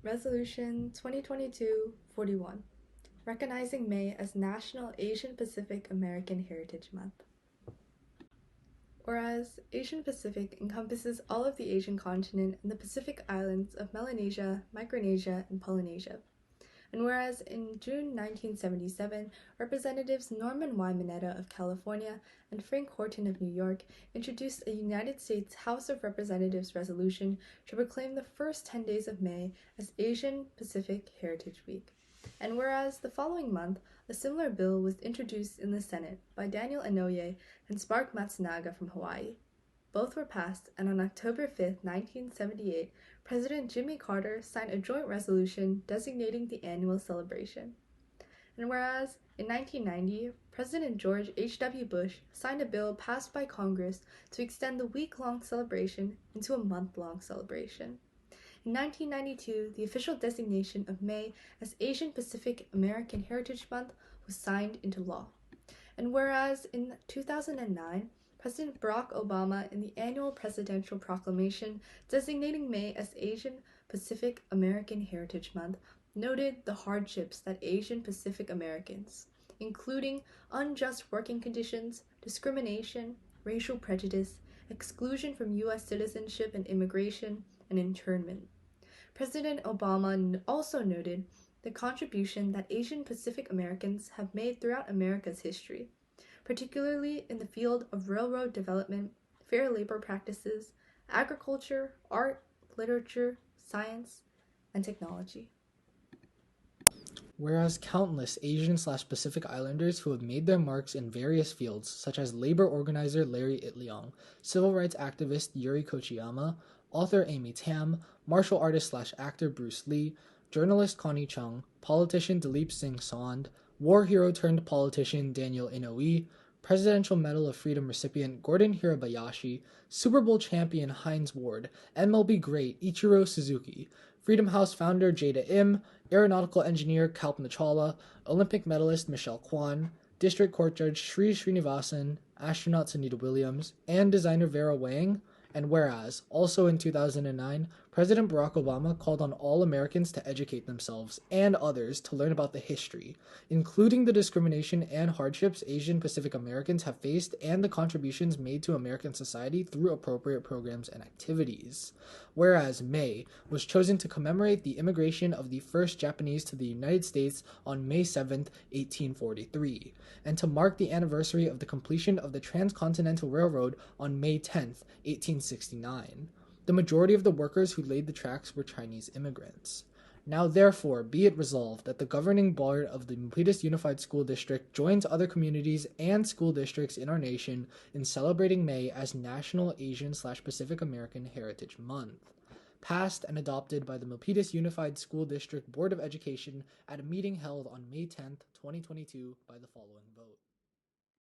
Resolution 2022-41, recognizing May as National Asian Pacific American Heritage Month. Whereas Asian Pacific encompasses all of the Asian continent and the Pacific islands of Melanesia, Micronesia, and Polynesia. And whereas in June 1977, Representatives Norman Y. Mineta of California and Frank Horton of New York introduced a United States House of Representatives resolution to proclaim the first 10 days of May as Asian Pacific Heritage Week. And whereas the following month, a similar bill was introduced in the Senate by Daniel Inouye and Spark Matsunaga from Hawaii. Both were passed, and on October 5, 1978, President Jimmy Carter signed a joint resolution designating the annual celebration. And whereas, in 1990, President George H.W. Bush signed a bill passed by Congress to extend the week-long celebration into a month-long celebration. In 1992, the official designation of May as Asian Pacific American Heritage Month was signed into law. And whereas, in 2009, President Barack Obama, in the annual presidential proclamation designating May as Asian Pacific American Heritage Month, noted the hardships that Asian Pacific Americans, including unjust working conditions, discrimination, racial prejudice, exclusion from U.S. citizenship and immigration, and internment. President Obama also noted the contribution that Asian Pacific Americans have made throughout America's history, particularly in the field of railroad development, fair labor practices, agriculture, art, literature, science, and technology. Whereas countless Asian/Pacific Islanders who have made their marks in various fields, such as labor organizer Larry Itliong, civil rights activist Yuri Kochiyama, author Amy Tam, martial artist/actor Bruce Lee, journalist Connie Chung, politician Dalip Singh Sawant, war hero turned politician Daniel Inouye, Presidential Medal of Freedom recipient Gordon Hirabayashi, Super Bowl champion Hines Ward, MLB great Ichiro Suzuki, Freedom House founder Jada Im, aeronautical engineer Kalpana Chawla, Olympic medalist Michelle Kwan, District Court Judge Sri Srinivasan, astronaut Sunita Williams, and designer Vera Wang. And whereas, also in 2009, President Barack Obama called on all Americans to educate themselves and others to learn about the history, including the discrimination and hardships Asian Pacific Americans have faced and the contributions made to American society through appropriate programs and activities. Whereas May was chosen to commemorate the immigration of the first Japanese to the United States on May 7, 1843, and to mark the anniversary of the completion of the Transcontinental Railroad on May 10, 1869. The majority of the workers who laid the tracks were Chinese immigrants. Now therefore be it resolved that the governing board of the Milpitas Unified School District joins other communities and school districts in our nation in celebrating May as National Asian/Pacific American Heritage Month. Passed and adopted by the Milpitas Unified School District Board of Education at a meeting held on May 10, 2022 by the following vote.